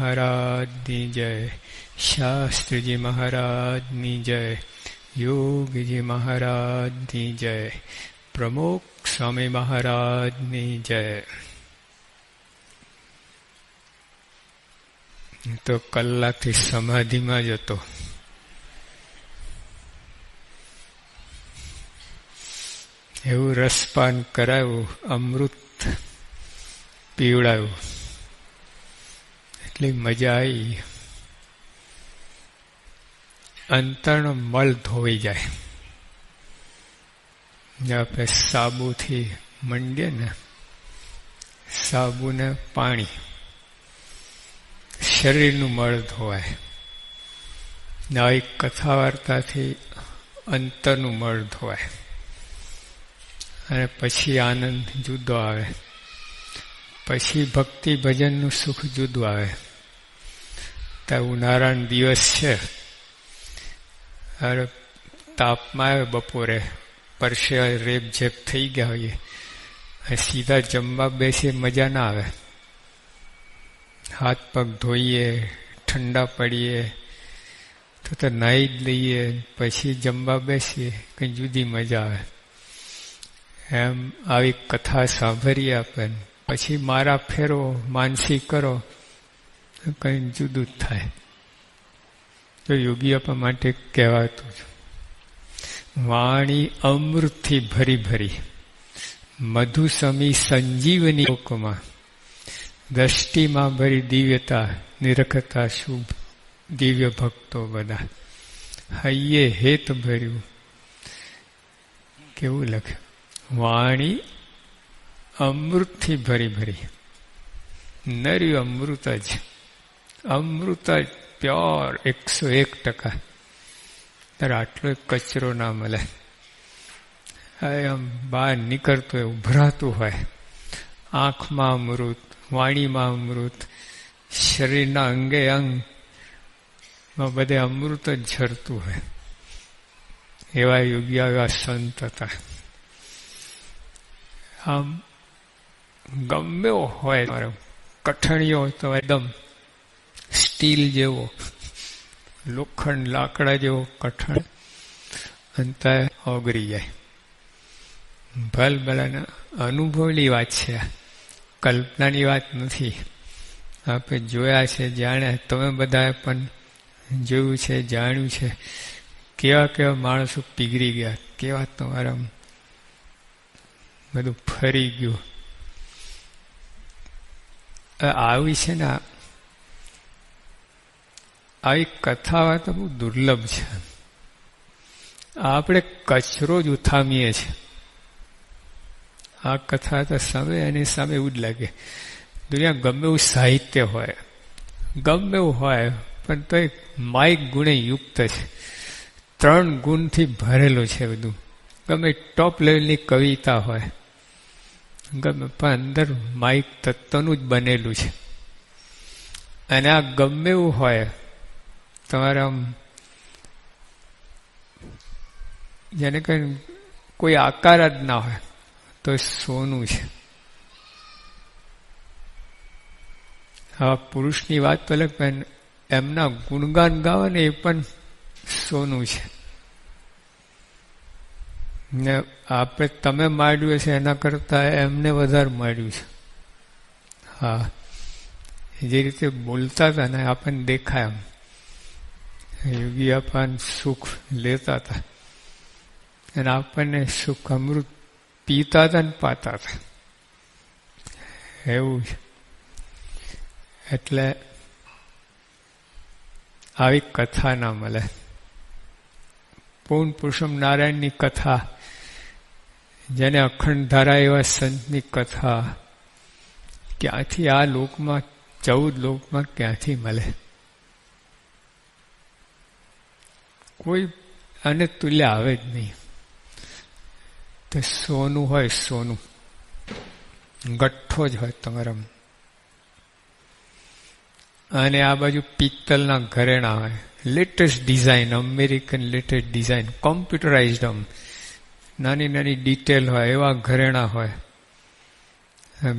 મહારાજની જય, શાસ્ત્રીજી મહારાજની જય, યોગીજી મહારાજની જય, પ્રમુખ સ્વામી મહારાજની જય. તો કલાકથી સમાધિમાં જ હતો. એવું રસપાન કરાયું, અમૃત પીવડાયું, એટલી મજા આવી. અંતરનો મળ ધોઈ જાય. આપણે સાબુથી મંડીએ ને, સાબુ ને પાણી, શરીરનું મળ ધોવાય. આવી કથા વાર્તાથી અંતરનું મળ ધોવાય અને પછી આનંદ જુદો આવે. પછી ભક્તિ ભજનનું સુખ જુદું આવે. ત્યાં ઉનાળાનો દિવસ છે, અરે તાપમાં આવે, બપોરે પરસે રેપ ઝેપ થઈ ગયા હોઈએ, સીધા જમવા બેસીએ, મજા ના આવે. હાથ પગ ધોઈએ, ઠંડા પડીએ, તો નાહી જ લઈએ, પછી જમવા બેસીએ, કંઈ જુદી મજા આવે. એમ આવી કથા સાંભળીએ આપણે, પછી મારા ફેરો, માનસી કરો, કંઈ જુદું જ થાય. તો યોગી આપવા માટે કહેવાતું છે, વાણી અમૃતથી ભરી ભરી, મધુસમી સંજીવની લોકમાં, દ્રષ્ટિમાં ભરી દિવ્યતા, નિરખતા શુભ, દિવ્ય ભક્તો બધા, હૈયે હેત ભર્યું. કેવું લખે, વાણી અમૃતથી ભરી ભરી, નર્યું અમૃત જ, અમૃત જ પ્યોર 101%. ત્યારે આટલો કચરો ના મળે. આમ બહાર નીકળતું હોય, ઉભરાતું હોય, આંખમાં અમૃત, વાણીમાં અમૃત, શરીરના અંગે અંગમાં બધે અમૃત જ ઝરતું હોય. એવા યોગી, એવા સંત હતા. આમ ગમે હોય મારો કઠણીઓ તો એકદમ સ્ટીલ જેવો, લોખંડ લાકડા જેવો કઠણ, અંતે ઓગળી જાય. ભલ ભલાના અનુભવની વાત છે, કલ્પનાની વાત નથી. આપણે જોયા છે, જાણ્યા, તમે બધા પણ જોયું છે, જાણ્યું છે. કેવા કેવા માણસો પીગળી ગયા, કેવા તમારા બધું ફરી ગયું. આવી છે ને, આવી કથા વાર્તા બહુ દુર્લભ છે. આપણે કચરો જ ઉથામીએ છીએ. આ કથા તો સામે, એની સામે એવું જ લાગે. દુનિયા ગમે એવું સાહિત્ય હોય, ગમે એવું હોય, પણ તો એક માઇક ગુણે યુક્ત છે. 3 ગુણથી ભરેલું છે બધું. ગમે ટોપ લેવલની કવિતા હોય, ગમે, પણ અંદર માઇક તત્વનું જ બનેલું છે. અને આ ગમે એવું હોય, તમારે આમ જેને કઈ કોઈ આકાર જ ના હોય, તો સોનું છે. હા, પુરુષની વાત તો અલગ, પણ એમના ગુણગાન ગાવે ને એ પણ સોનું છે. ને આપણે તમે માંડ્યું છે એના કરતા એમને વધારે માંડ્યું છે. હા, જે રીતે બોલતા હતા ને આપણને દેખાય એમ. યોગી આપણને સુખ લેતા હતા અને આપણને સુખ અમૃત પીતા હતા ને પાતા હતા. એવું છે. એટલે આવી કથા ના મળે. પૂર્ણ પુરુષોત્તમ નારાયણની કથા, જેને અખંડ ધારા એવા સંતની કથા, ક્યાંથી આ લોકમાં, 14 લોકમાં ક્યાંથી મળે? કોઈ આને તુલ્ય આવે જ નહીં. તો સોનું હોય, સોનું ગઠ્ઠો જ હોય તમારા. અને આ બાજુ પિત્તલના ઘરેણા હોય, latest design, American latest design, computerised, નાની નાની ડિટેલ હોય એવા ઘરેણા હોય.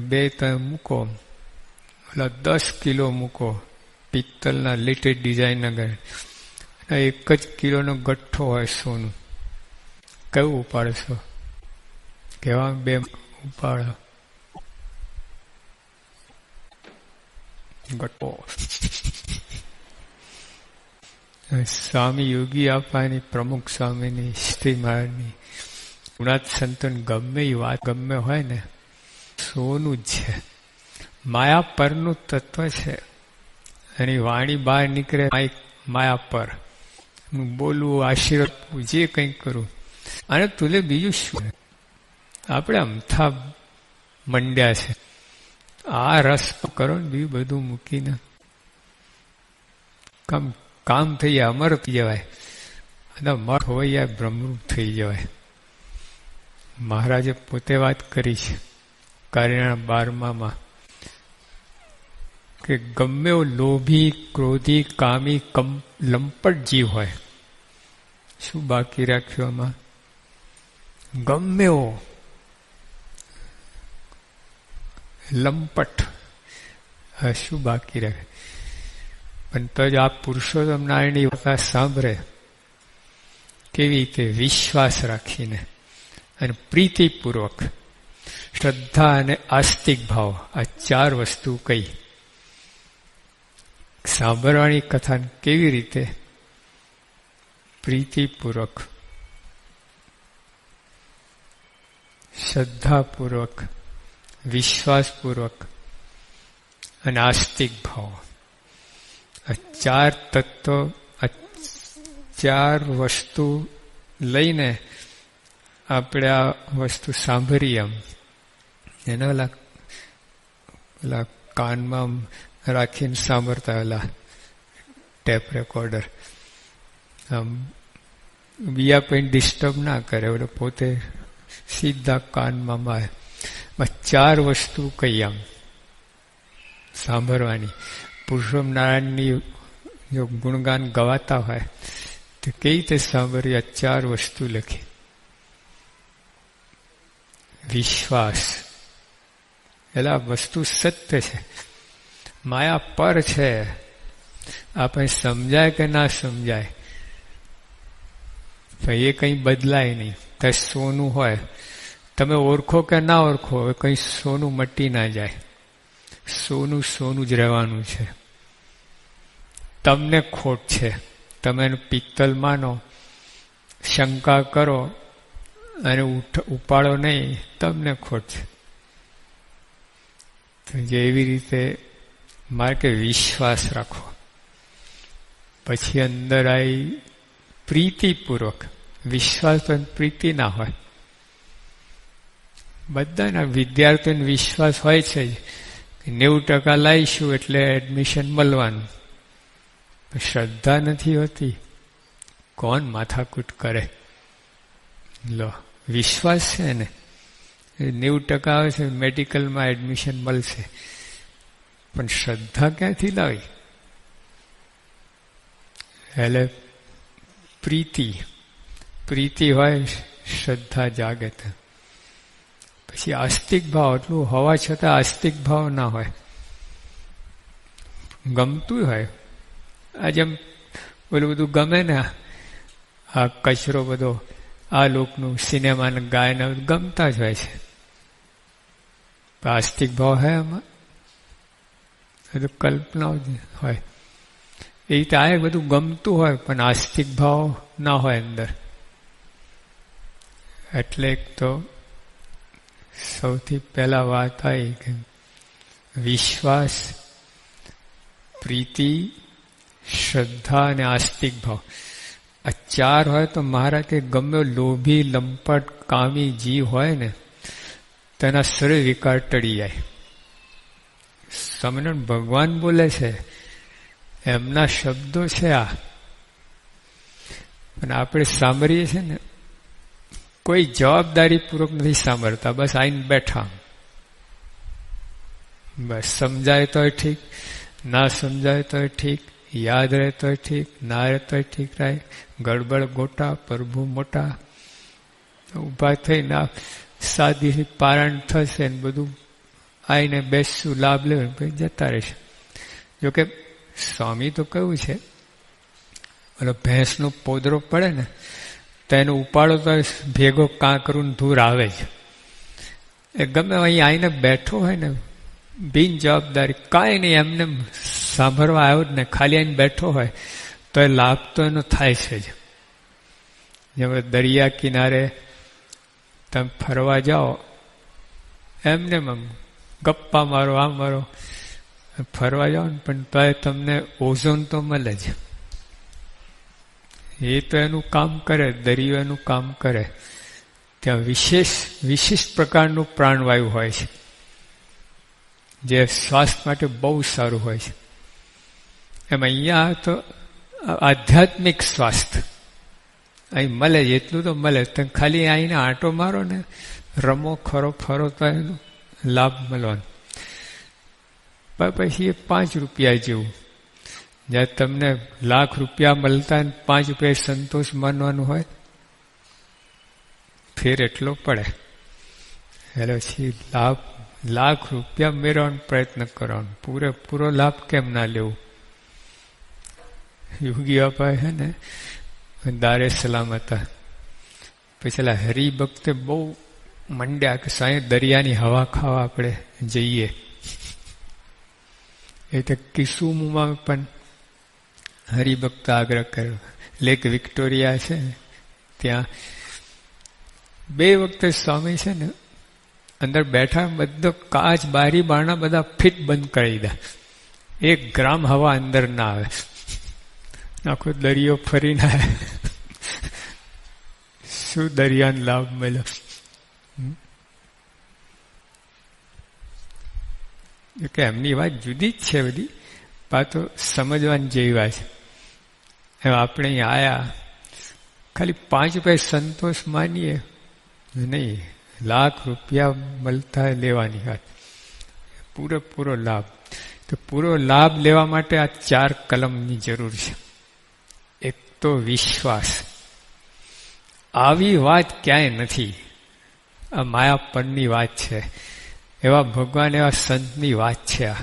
2 તમે મૂકો, ઓલા 10 કિલો મૂકો, પિત્તલના લીટી ડિઝાઇનના ઘરે 1 જ કિલોનો ગઠ્ઠો હોય સોનું. કેવું ઉપાડશો? કેવા 2 ઉપાડો ગઠ્ઠો. સ્વામી યોગી આપાની, પ્રમુખ સ્વામીની, શ્રી મહારાજની, ગુણાત સંતોન ગમે એ વાત ગમે હોય ને, સોનું જ છે. માયા પરનું તત્વ છે. એની વાણી બહાર નીકળે માયા પર. હું બોલવું, આશીર્વાદ, જે કંઈ કરું, અને તુલે બીજું શું? આપણે અમથા મંડ્યા છે. આ રસ કરો ને, બીજું બધું મૂકીને કામ થઈ જાય, અમર થઈ જવાય. અને મઠ હોય બ્રહ્મરૂપ થઈ જવાય. મહારાજે પોતે વાત કરી છે કાર્યના 12માં કે ગમે એવો લોભી, ક્રોધી, કામી, લંપટ જીવ હોય, શું બાકી રાખ્યું આમાં? ગમે એવો લંપટ, શું બાકી રાખે? પણ તો જ આ પુરુષોત્તમ નારાયણની વાત સાંભળે કેવી રીતે? વિશ્વાસ રાખીને અને પ્રીતિપૂર્વક, શ્રદ્ધા અને આસ્તિક ભાવ, આ 4 વસ્તુ કઈ. સાંભળવાની કથા કેવી રીતે? પ્રીતિપૂર્વક, શ્રદ્ધાપૂર્વક, વિશ્વાસપૂર્વક અને આસ્તિક ભાવ. આ 4 તત્વો, આ 4 વસ્તુ લઈને આપણે આ વસ્તુ સાંભળીએ. આમ એના ઓલા કાનમાં રાખીને સાંભળતા, ઓલા ટેપ રેકોર્ડર. આમ બીજા કોઈ ડિસ્ટર્બ ના કરે, એટલે પોતે સીધા કાનમાં મારે. 4 વસ્તુ કઈ આમ સાંભળવાની. પુરુષોત્તમ નારાયણની જો ગુણગાન ગવાતા હોય તો કઈ રીતે સાંભળી? આ 4 વસ્તુ લખી. વિશ્વાસ, એટલે આ વસ્તુ સત્ય છે, માયા પર છે. આપણે સમજાય કે ના સમજાય, એ કંઈ બદલાય નહીં. તો સોનું હોય, તમે ઓળખો કે ના ઓળખો, કંઈ સોનું મટી ના જાય. સોનું સોનું જ રહેવાનું છે. તમને ખોટ છે, તમે એનું પિત્તલ માનો, શંકા કરો અને ઉપાડો નહીં, તમને ખોટ છે. તો જેવી રીતે મારે કે વિશ્વાસ રાખો. પછી અંદર આવી પ્રીતિપૂર્વક. વિશ્વાસ તો પ્રીતિ ના હોય. બધાના વિદ્યાર્થીઓને વિશ્વાસ હોય છે જ, 90% લાવીશું એટલે એડમિશન મળવાનું. શ્રદ્ધા નથી હોતી. કોણ માથાકૂટ કરે? લો, વિશ્વાસ છે ને, 90% આવે છે, મેડિકલમાં એડમિશન મળશે. પણ શ્રદ્ધા ક્યાંથી લાવી? એટલે પ્રીતિ હોય, શ્રદ્ધા જાગે. પછી આસ્તિક ભાવ, એટલું હોવા છતાં આસ્તિક ભાવ ના હોય. ગમતું હોય, આ જેમ ઓલું બધું ગમે ને, આ કચરો બધો, આ લોકનું સિનેમાને ગાયને ગમતા જ હોય છે. આસ્તિક ભાવ હોય એમાં? બધું કલ્પનાઓ જ હોય. એ રીતે આ બધું ગમતું હોય પણ આસ્તિક ભાવ ના હોય અંદર. એટલે તો સૌથી પહેલા વાત આવી કે વિશ્વાસ, પ્રીતિ, શ્રદ્ધા અને આસ્તિક ભાવ, આ 4 હોય તો મહારાજ કે ગમે લોભી, લંપટ, કામી જીવ હોય ને, તેના શરીર વિકાર ટળી જાય. સ્વામિનારાયણ ભગવાન બોલે છે, એમના શબ્દો છે આ. અને આપણે સાંભળીએ છીએ ને, કોઈ જવાબદારીપૂર્વક નથી સાંભળતા, બસ આઈને બેઠા. બસ સમજાય તોય ઠીક, ના સમજાય તોય ઠીક, યાદ રહે તોય ઠીક, ના રહે તોય ઠીક રહે. ગડબડ ગોટા, પ્રભુ મોટા. ઊભા થઈને સાદી પારણ થશે ને બધું આઈને બેસશું, લાભ લેવું, પછી જતા રહેશે. જોકે સ્વામી તો કયું છે, ઓલો ભેંસનો પોદરો પડે ને તો એનો ઉપાડો તો ભેગો કાંકરું ધૂર આવે જ. એ ગમે અહીં આવીને બેઠો હોય ને, બિન જવાબદારી કાંઈ નહીં, એમને સાંભળવા આવ્યો જ ને, ખાલી આવીને બેઠો હોય તો એ લાભ તો એનો થાય છે જ. જેમ દરિયા કિનારે તમે ફરવા જાઓ, એમને ગપ્પા મારો, આ મારો, ફરવા જાઓ ને, પણ તો તમને ઓઝોન તો મળે જ. એ તો એનું કામ કરે, દરિયો એનું કામ કરે. ત્યાં વિશિષ્ટ પ્રકારનું પ્રાણવાયુ હોય છે, જે સ્વાસ્થ્ય માટે બહુ સારું હોય છે. એમ અહીંયા તો આધ્યાત્મિક સ્વાસ્થ્ય અહીં મળે જ, એટલું તો મળે. તમે ખાલી આવીને આંટો મારો ને, રમો ખરો ફરો તો એનો લાભ મળવાનો. પછી એ 5 રૂપિયા જેવું, જ્યાં તમને લાખ રૂપિયા મળતા 5 રૂપિયા સંતોષ માનવાનું હોય, ફેર એટલો પડે. એટલે પછી લાખ રૂપિયા મેળવવાનો પ્રયત્ન કરવાનો, પૂરેપૂરો લાભ કેમ ના લેવું. યોગી બાપા છે ને દારે સલામ હતા, પછી હરિભક્તે બહુ મંડ્યા કે સાંઈ દરિયાની હવા ખાવા આપણે જઈએ. એ તો કિસુમમાં પણ હરિભક્ત આગ્રહ કર્યો. લેક વિક્ટોરિયા છે ત્યાં 2 વખતે સ્વામી છે ને અંદર બેઠા, બધો કાચ બારી બારણા બધા ફિટ બંધ કરી દીધા, 1 ગ્રામ હવા અંદર ના આવે. આખો દરિયો ફરીને આવે. શું દરિયાનો લાભ મળ્યો. કે એમની વાત જુદી જ છે બધી, પાતો સમજવાની જેવી વાત છે. એમ આપણે અહીંયા આયા, ખાલી 5 રૂપિયા સંતોષ માનીએ નહીં, લાખ રૂપિયા મળતા લેવાની વાત, પૂરેપૂરો લાભ. તો પૂરો લાભ લેવા માટે આ 4 કલમની જરૂર છે. એક તો વિશ્વાસ. આવી વાત ક્યાંય નથી, આ માયાપણની વાત છે. એવા ભગવાન, એવા સંતની વાત છે આ.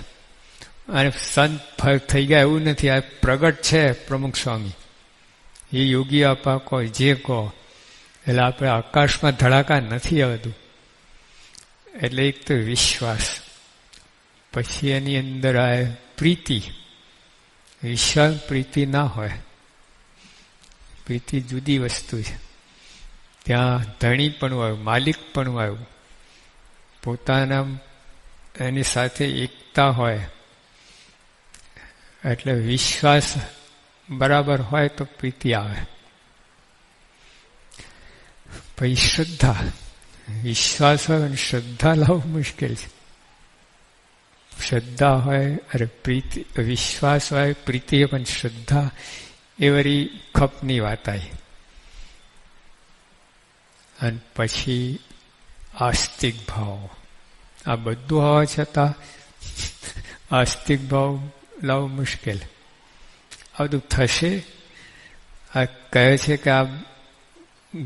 અને સંત થઈ ગયા એવું નથી, આ પ્રગટ છે પ્રમુખ સ્વામી. એ યોગી આપા કહો, જે કહો, એટલે આપણે આકાશમાં ધડાકા નથી આવતું. એટલે એક તો વિશ્વાસ, પછી એની અંદર આ પ્રીતિ. વિશ્વાસ પ્રીતિ ના હોય, પ્રીતિ જુદી વસ્તુ છે. ત્યાં ધણી પણ આવ્યું, માલિક પણ આવ્યું, પોતાના એની સાથે એકતા હોય. એટલે વિશ્વાસ બરાબર હોય તો પ્રીતિ આવે. પછી શ્રદ્ધા. વિશ્વાસ હોય અને શ્રદ્ધા લાવવું મુશ્કેલ છે. શ્રદ્ધા હોય, અરે પ્રીતિ, વિશ્વાસ હોય, પ્રીતિ પણ શ્રદ્ધા, એ વળી ખપની વાત આવી. અને પછી આસ્તિક ભાવ. આ બધું હોવા છતાં આસ્તિક ભાવ લાવવું મુશ્કેલ. આ બધું થશે. આ કહે છે કે આ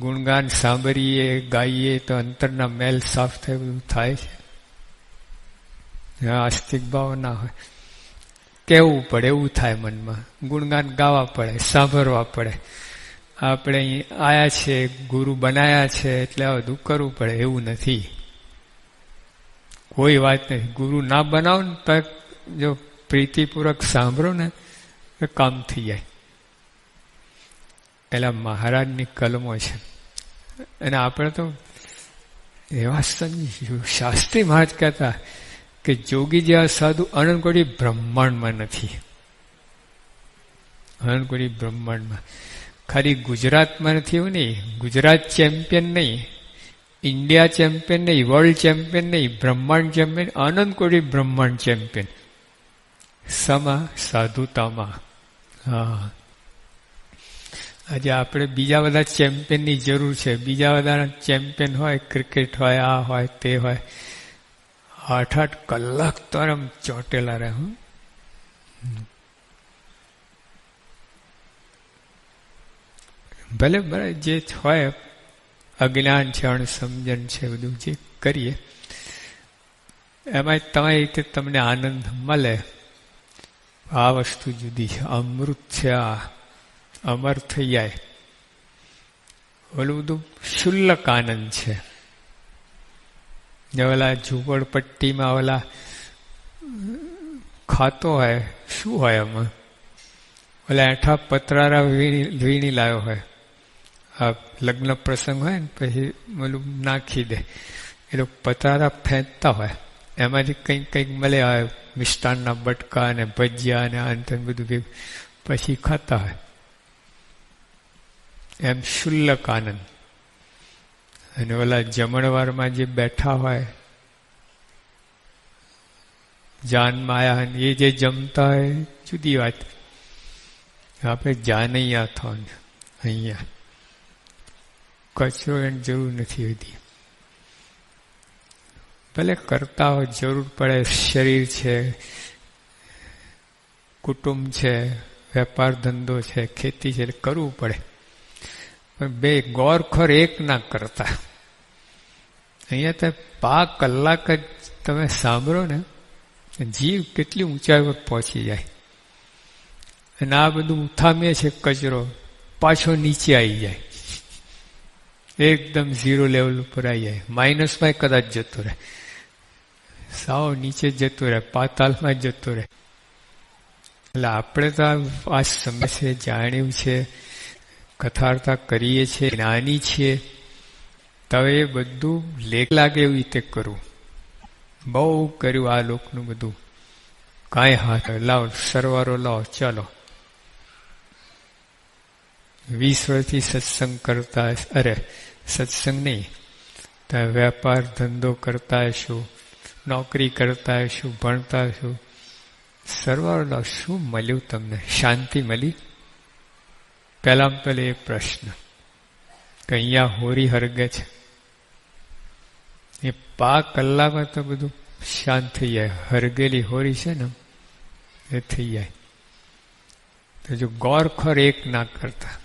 ગુણગાન સાંભળીએ, ગાઈએ તો અંતરના મેલ સાફ થાય, બધું થાય છે. આસ્તિક ભાવ ના હોય, કહેવું પડે એવું થાય મનમાં, ગુણગાન ગાવા પડે, સાંભળવા પડે. આપણે અહીં આયા છે, ગુરુ બનાયા છે એટલે આ બધું કરવું પડે એવું નથી. કોઈ વાત નથી. ગુરુ ના બનાવો ને તો જો પ્રીતિપૂર્વક સાંભળો ને તો કામ થઈ જાય. પેલા મહારાજની કલમો છે. અને આપણે તો એવા શાસ્ત્રી મહારાજ કહેતા કે જોગી જેવા સાધુ અનંતકોટી બ્રહ્માંડમાં નથી. અનંતકોટી બ્રહ્માંડમાં ખાલી ગુજરાતમાં નથી એવું નહીં. ગુજરાત ચેમ્પિયન નહીં, ઇન્ડિયા ચેમ્પિયન નહીં, વર્લ્ડ ચેમ્પિયન નહીં, બ્રહ્માંડ ચેમ્પિયન, અનંતકોટી બ્રહ્માંડ ચેમ્પિયન. સમા સાધુતામાં. હા, આજે આપણે બીજા બધા ચેમ્પિયનની જરૂર છે. બીજા બધા ચેમ્પિયન હોય, ક્રિકેટ હોય, આ હોય, તે હોય, 8-8 કલાક તો આમ ચોટેલા રહે. ભલે ભલે જે હોય, અજ્ઞાન છે, અણસમજણ છે, બધું જે કરીએ એમાં તમારી રીતે તમને આનંદ મળે. આ વસ્તુ જુદી છે. અમૃત છે, આ અમર થઈ જાય. ઓલું બધું શુલ્લક આનંદ છે. જે ઓલા ઝૂંપડપટ્ટીમાં ઓલા ખાતો હોય, શું હોય આમાં? ઓલા એઠા પતરારા વીણી લાવ્યો હોય, આ લગ્ન પ્રસંગ હોય ને પછી ઓલું નાખી દે, એ લોકો પતરારા ફેંકતા હોય, એમાંથી કંઈક કંઈક મળે હોય, મિષ્ટાનના બટકા અને ભજીયા અને અંતન બધું ભેગું પછી ખાતા હોય. એમ શુલ્લક આનંદ. અને ઓલા જમણવારમાં જે બેઠા હોય જાનમાં આયા, એ જે જમતા હોય જુદી વાત. આપણે જાનૈયા થવાનું અહીંયા કચરો એની જરૂર નથી હોતી. ભલે કરતા હોય, જરૂર પડે, શરીર છે, કુટુંબ છે, વેપાર ધંધો છે, ખેતી છે, કરવું પડે. પણ બે ગોરખોર એક ના કરતા. અહીંયા તો 5 કલાક જ તમે સાંભળો ને, જીવ કેટલી ઊંચાઈ પર પહોંચી જાય. અને આ બધું ઉથામે છે કચરો, પાછો નીચે આવી જાય, એકદમ 0 લેવલ ઉપર આવી જાય. માઇનસમાં કદાચ જતો રહે, સાવ નીચે જતો રહે, પાતાલમાં જતો રહે. એટલે આપણે તો આ સમય છે, જાણ્યું છે, કથાર્થા કરીએ છીએ, જ્ઞાની છીએ, તો એ બધું લેખ લાગે એવી રીતે કરવું. બહુ કર્યું આ લોકનું બધું, કાંઈ હાથ લાવો, સરવારો લાવો, ચાલો. 20 વર્ષથી સત્સંગ કરતા, અરે સત્સંગ નહીં, તો વેપાર ધંધો કરતા હશું, નોકરી કરતા હશું, ભણતા હશું, સરવારો લાવો. શું મળ્યું તમને? શાંતિ મળી? પહેલાં પેલે એ પ્રશ્ન કે અહીંયા હોરી હરગે છે, એ 5 કલાકમાં તો બધું શાંત થઈ જાય. હરગેલી હોરી છે ને એ થઈ જાય. તો જો ગોરખોર એક ના કરતા,